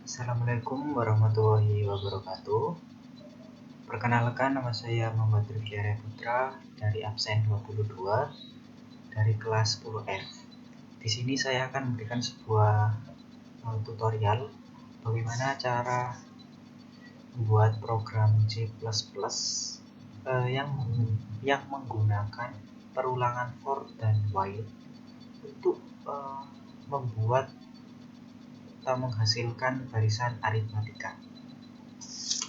Assalamualaikum warahmatullahi wabarakatuh. Perkenalkan, nama saya Muhammad Rifki Arya Putra dari absen 22 dari kelas 10F. Di sini saya akan memberikan sebuah tutorial bagaimana cara membuat program C++ yang menggunakan perulangan for dan while untuk membuat atau menghasilkan barisan aritmatika.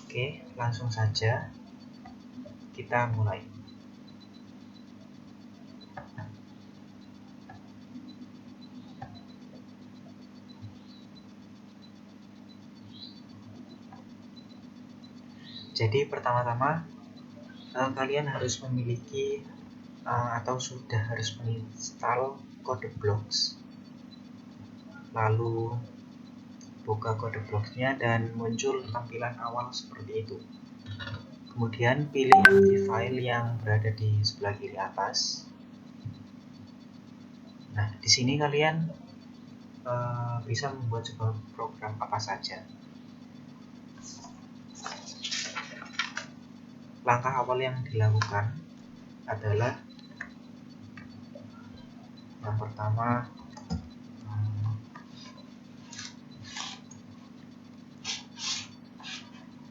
Oke, langsung saja kita mulai. Jadi pertama-tama kalian harus memiliki atau sudah harus menginstal CodeBlocks. Lalu buka CodeBlocks-nya dan muncul tampilan awal seperti itu. Kemudian pilih empty file yang berada di sebelah kiri atas. Nah, di sini kalian bisa membuat sebuah program apa saja. Langkah awal yang dilakukan adalah yang pertama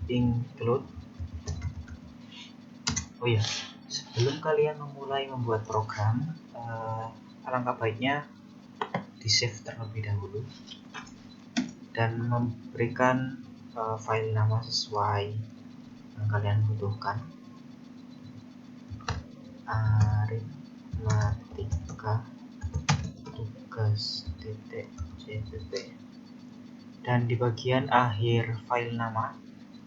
include. Sebelum kalian memulai membuat program, alangkah baiknya di save terlebih dahulu dan memberikan file nama sesuai yang kalian butuhkan. Aritmatika tugas.cpp, dan di bagian akhir file nama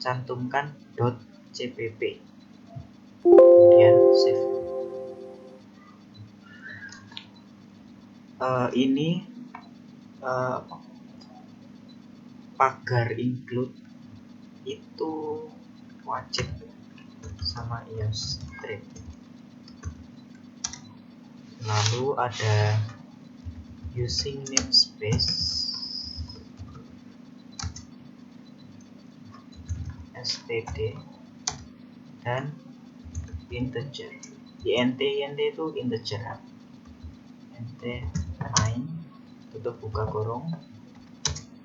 cantumkan .cpp, kemudian save. Ini pagar include itu wajib sama IOStream. Lalu ada using namespace std dan integer. int itu integer, int main tutup buka kurung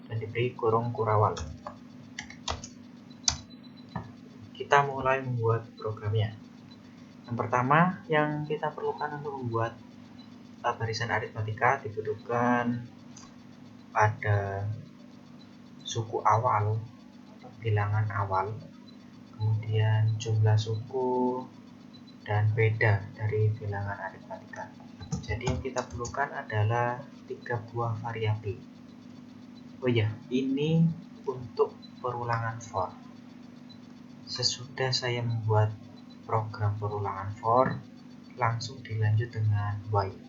dan diberi kurung kurawal. Kita mulai membuat programnya. Yang pertama yang kita perlukan untuk membuat barisan aritmatika dibutuhkan pada suku awal atau bilangan awal, kemudian jumlah suku dan beda dari bilangan aritmatika. Jadi yang kita perlukan adalah 3 buah variabel. Ini untuk perulangan for. Sesudah saya membuat program perulangan for, langsung dilanjut dengan while.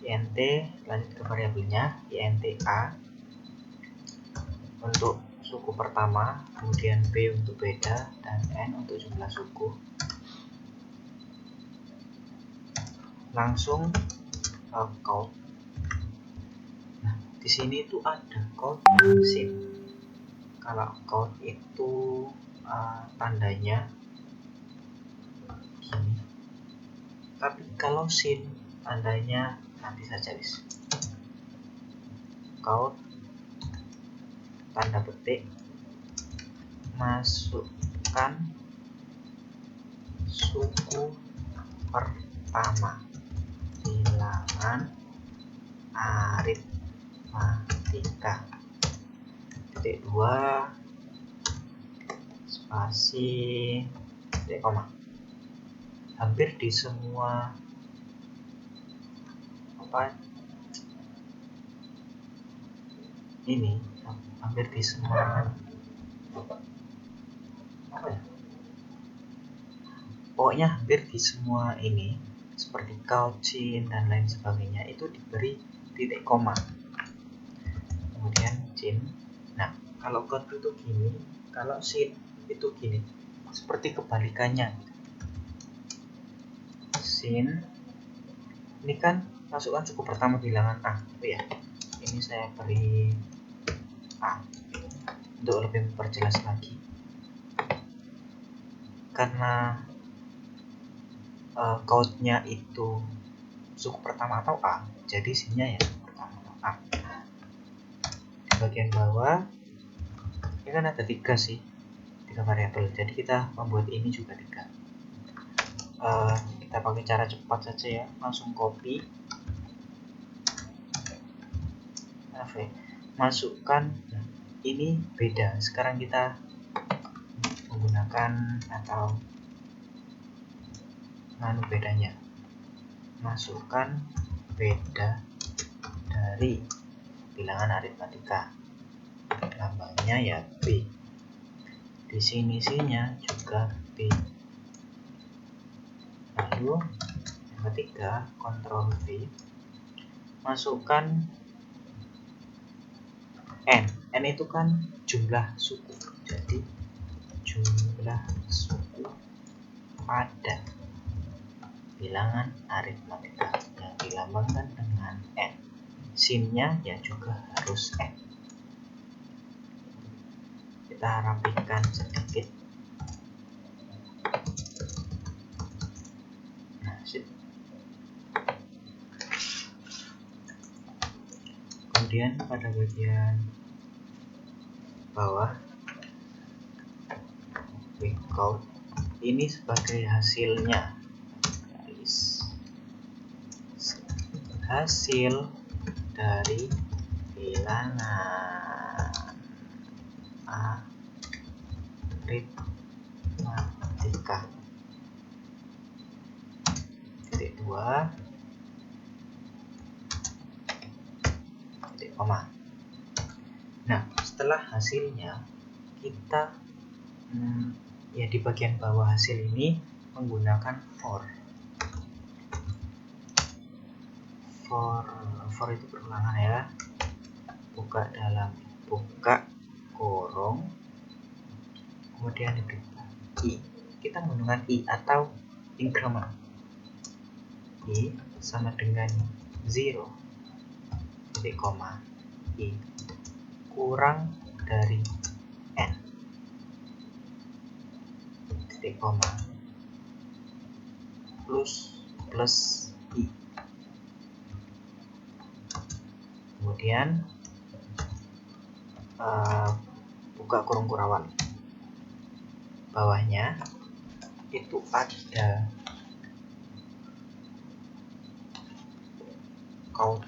int lanjut ke variabelnya int a untuk suku pertama, kemudian b untuk beda, dan n untuk jumlah suku. Langsung count. Nah, di sini itu ada count dan sin. Kalau count itu tandanya gini, tapi kalau sin tandanya nanti saja guys. Count tanda petik, masukkan suku pertama bilangan aritmatika, titik 2 spasi titik koma. Hampir di semua hampir di semua pokoknya hampir di semua ini seperti couchin dan lain sebagainya itu diberi titik koma, kemudian cin. Nah, kalau count itu gini, kalau sin itu gini, seperti kebalikannya. Sin ini kan masukkan suku pertama bilangan a. Ini saya beri A. Untuk lebih memperjelas lagi, karena code-nya itu suku pertama atau A, jadi sinnya ya pertama atau A. Di bagian bawah ini kan ada 3 variabel, jadi kita membuat ini juga 3. Kita pakai cara cepat saja ya, langsung copy, masukkan. Nah, ini beda, sekarang kita menggunakan atau bedanya, masukkan beda dari bilangan aritmatika, lambangnya ya B. Di sini C-nya juga B. Lalu yang ketiga, Ctrl V, masukkan N. N itu kan jumlah suku, jadi jumlah suku pada bilangan aritmatika yang dilambangkan dengan N. Sinnya ya juga harus N. Kita rapikan sedikit. Nah, kemudian pada bagian bawah, quick count, ini sebagai hasilnya, hasil dari bilangan aritmatika. Titik 2, titik koma. Nah, setelah hasilnya kita ya di bagian bawah hasil ini menggunakan for itu berulangan ya, buka kurung, kemudian i. Kita menggunakan i atau increment. I sama dengan 0, titik koma, i kurang dari n, titik koma, plus i. Kemudian buka kurung kurawal, bawahnya itu ada count.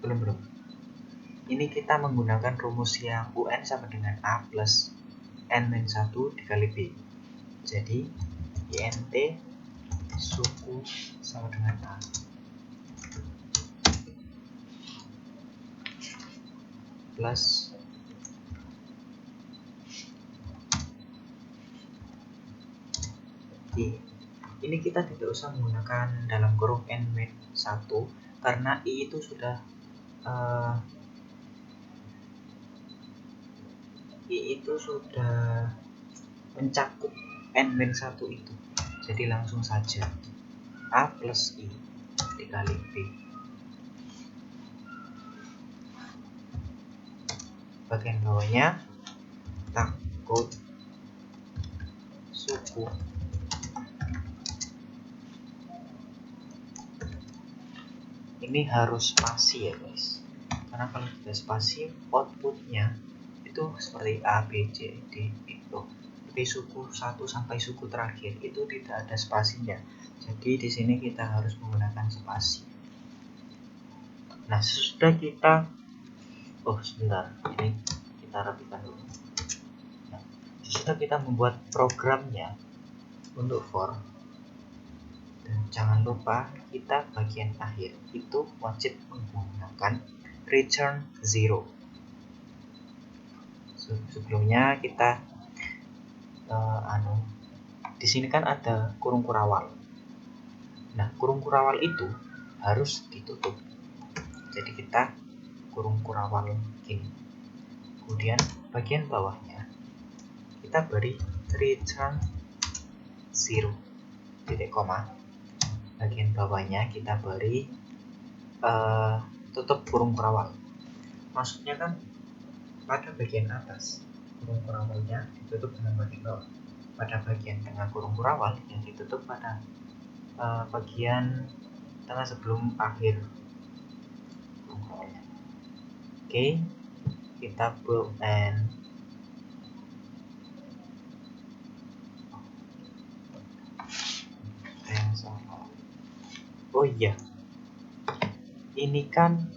Belum. Ini kita menggunakan rumus yang UN sama dengan A plus N-1 dikali B. Jadi INT suku sama dengan A. Plus I. Ini kita tidak usah menggunakan dalam kurung N-1 karena I itu sudah mencakup N-1 itu. Jadi langsung saja A plus I dikali B. Bagian bawahnya takut suku. Ini harus spasi ya guys, karena kalau tidak spasi outputnya itu seperti A, B, C, D itu. Di suku 1 sampai suku terakhir itu tidak ada spasinya. Jadi di sini kita harus menggunakan spasi. Nah, sesudah kita sebentar, ini kita rapikan dulu. Nah, sesudah kita membuat programnya untuk for, dan jangan lupa kita bagian akhir itu wajib menggunakan return 0. Sebelumnya kita di sini kan ada kurung kurawal. Nah, kurung kurawal itu harus ditutup. Jadi kita kurung kurawal gini. Kemudian bagian bawahnya kita beri return 0, titik koma. Bagian bawahnya kita beri tutup kurung kurawal. Maksudnya kan pada bagian atas kurung kurawalnya ditutup dengan bagian bawah. Pada bagian tengah kurung kurawal yang ditutup pada bagian tengah sebelum akhir kurung kurawalnya. Oke, kita bold and oh iya, ini kan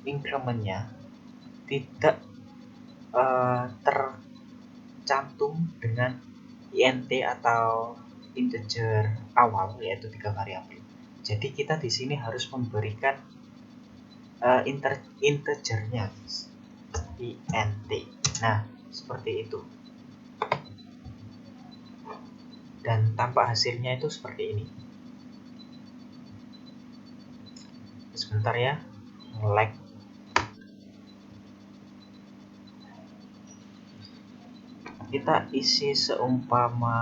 incrementnya tidak tercantum dengan int atau integer awal, yaitu 3 variabel. Jadi kita di sini harus memberikan integernya, int. Nah, seperti itu. Dan tampak hasilnya itu seperti ini. Sebentar ya, lag. Kita isi seumpama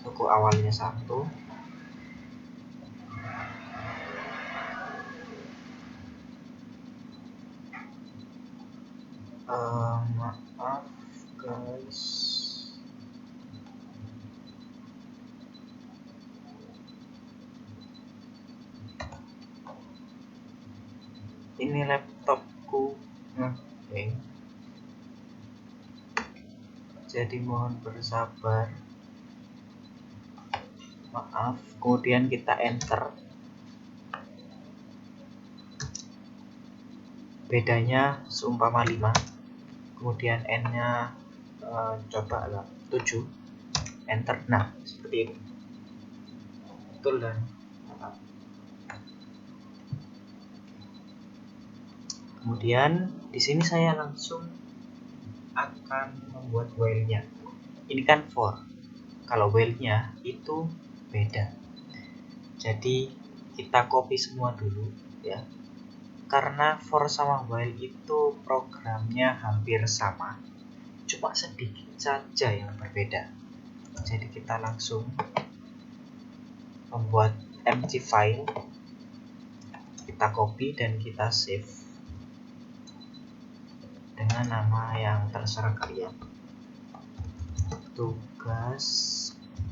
suku awalnya 1, maaf guys, ini laptopku ngehang, jadi mohon bersabar, maaf. Kemudian kita enter, bedanya seumpama 5, kemudian n nya coba lah 7, enter. Nah, seperti ini. Betul dan kemudian di sini saya langsung akan membuat while-nya. Ini kan for, kalau while-nya itu beda. Jadi kita copy semua dulu ya. Karena for sama while itu programnya hampir sama, cuma sedikit saja yang berbeda. Jadi kita langsung membuat empty file, kita copy dan kita save dengan nama yang terserah kalian, tugas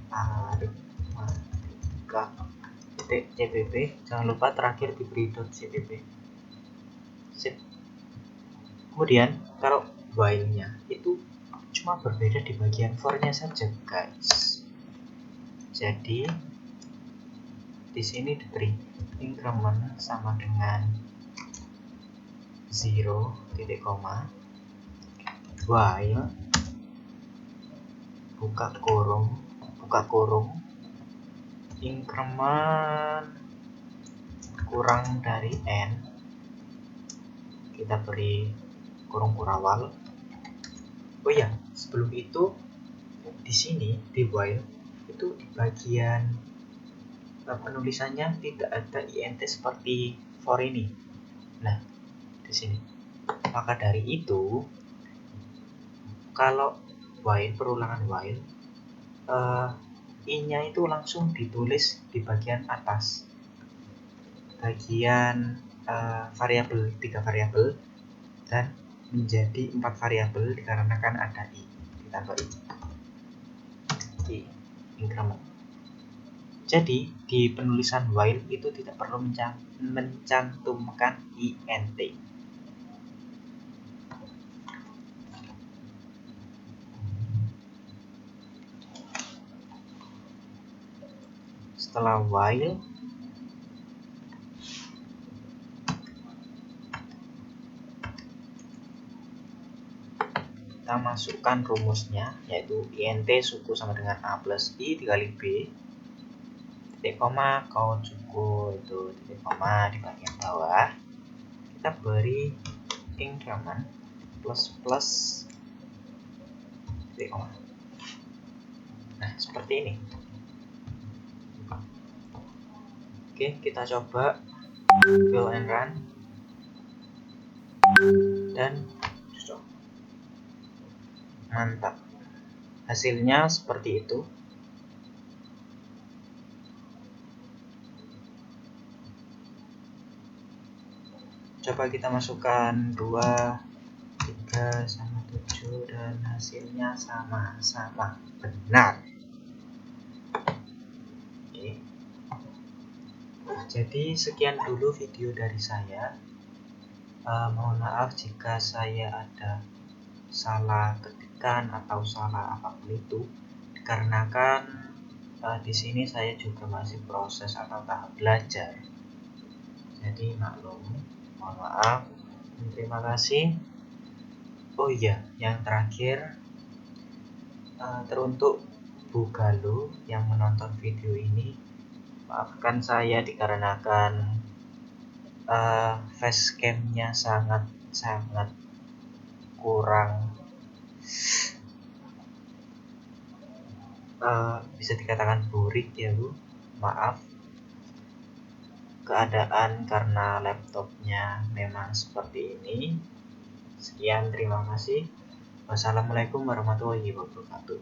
aritmatika .cpp. Jangan lupa terakhir diberi .cpp. Sip. Kemudian kalau while-nya itu cuma berbeda di bagian for-nya saja guys. Jadi di sini diberi increment sama dengan 0, titik koma, while buka kurung increment kurang dari n, kita beri kurung kurawal. Oh ya, sebelum itu di sini di while itu di bagian penulisannya tidak ada int seperti for ini. Nah, di sini. Maka dari itu, kalau while, perulangan while, i-nya itu langsung ditulis di bagian atas, bagian variabel 3 variabel dan menjadi 4 variabel dikarenakan ada i, ditambah i increment. Jadi di penulisan while itu tidak perlu mencantumkan int. Setelah while, kita masukkan rumusnya, yaitu int suku sama dengan a plus i dikali b, titik koma, kau suku itu titik koma di bagian bawah, kita beri increment plus plus titik koma. Nah, seperti ini. Oke, kita coba build and run dan mantap, hasilnya seperti itu. Coba kita masukkan 2, 3 sama 7 dan hasilnya sama-sama benar. Oke. Jadi sekian dulu video dari saya. Mohon maaf jika saya ada salah ketikan atau salah apapun itu, dikarenakan di sini saya juga masih proses atau tahap belajar. Jadi maklum, mohon maaf. Terima kasih. Oh iya, yang terakhir, teruntuk Bu Galuh yang menonton video ini, maafkan saya dikarenakan facecamnya sangat kurang, bisa dikatakan burik ya Bu. Maaf, keadaan karena laptopnya memang seperti ini. Sekian, terima kasih. Wassalamualaikum warahmatullahi wabarakatuh.